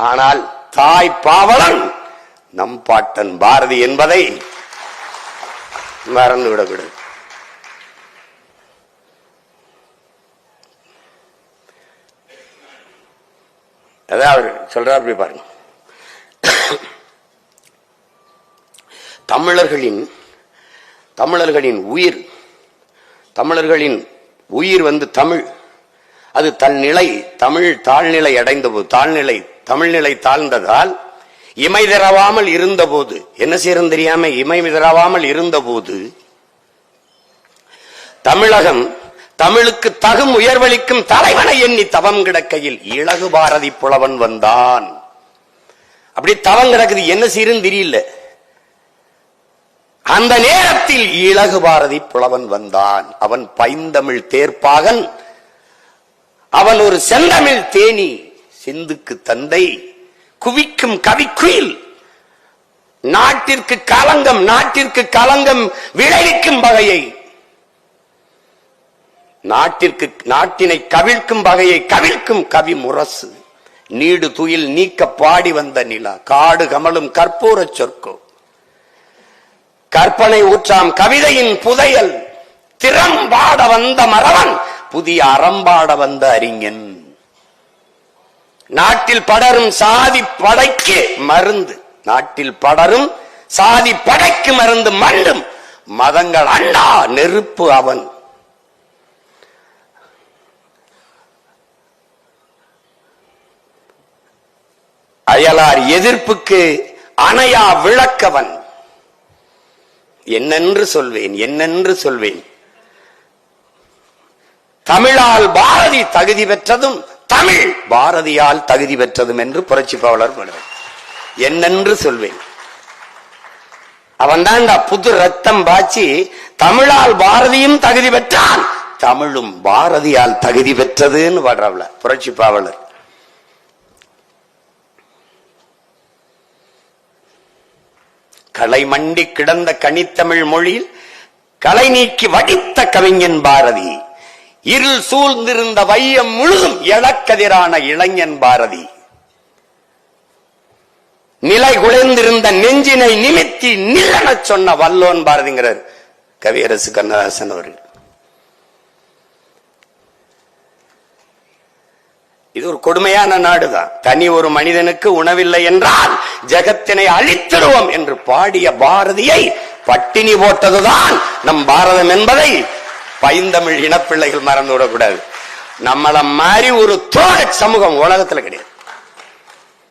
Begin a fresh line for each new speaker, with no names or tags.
ஆனால் தாய் பாவலன் நம் பாட்டன் பாரதி என்பதை மறந்துவிடக்கூடாது. அதான் அவர் சொல்றார். அப்படி பாருங்க, தமிழர்களின் உயிர் வந்து தமிழ். அது தமிழ் தாழ்நிலை அடைந்த போது, தமிழ்நிலை தாழ்ந்ததால் இமை திறவாமல் இருந்த போது என்ன செய்யறது தெரியாம இமை திறவாமல் இருந்த போது தமிழகம் தமிழுக்கு தகும் உயர்வளிக்கும் தலைவனை எண்ணி தவம் கிடக்கையில் இலகு பாரதி புலவன் வந்தான். அப்படி தவம் கிடக்குது, என்ன செய்யறது தெரியல. அந்த நேரத்தில் இலகு பாரதி புலவன் வந்தான். அவன் பைந்தமிழ் தேர்ப்பாகன், அவன் ஒரு செந்தமிழ் தேனி, சிந்துக்கு தந்தை, குவிக்கும் கவிக்குயில், நாட்டிற்கு களங்கம் விளைவிக்கும் வகையை, நாட்டினை கவிழ்க்கும் வகையை கவிழ்க்கும் கவி முரசு, நீடு துயில் நீக்க பாடி வந்த நிலா, காடு கமலும் கற்பூர சொற்கோ, கற்பனை ஊற்றாம் கவிதையின் புதையல், திறம்பாட வந்த மறவன், புதிய அறம்பாட வந்த அறிஞன், நாட்டில் படரும் சாதி படைக்கு மருந்து, மண்டும் மதங்கள் அண்டா நெருப்பு அவன். அயலார் எதிர்ப்புக்கு அணையா விளக்கவன். என்னென்று சொல்வேன். தமிழால் பாரதி தகுதி பெற்றதும் தமிழ் பாரதியால் தகுதி பெற்றதும் என்று புரட்சி பாவலர் பாடுவார். என்னென்று சொல்வேன். அவன் தான் புது ரத்தம் பாய்ச்சி தமிழால் பாரதியும் தகுதி பெற்றான், தமிழும் பாரதியால் தகுதி பெற்றதுன்னு பாடுறாப்ல புரட்சி பாவலர். களை மண்டி கிடந்த கனித்தமிழ் மொழியில் களை நீக்கி வடித்த கவிஞன் பாரதி, இருள் சூழ்ந்திருந்த வையம் முழுதும் எழக்கதிரான இளைஞன் பாரதி, நிலை குலைந்திருந்த நெஞ்சினை நிமித்தி நிலன சொன்ன வல்லோன் பாரதிங்கிறார் கவியரசு கண்ணதாசன் அவர்கள். இது ஒரு கொடுமையான நாடுதான். தனி ஒரு மனிதனுக்கு உணவில்லை என்றால் ஜகத்தினை அழித்திடுவோம் என்று பாடிய பாரதியை பட்டினி போட்டதுதான் நம் பாரதம் என்பதை பைந்தமிழ் இனப்பிள்ளைகள் மறந்து விடக்கூடாது. நம்மள மாதிரி ஒரு தோழ சமூகம் உலகத்துல கிடையாது.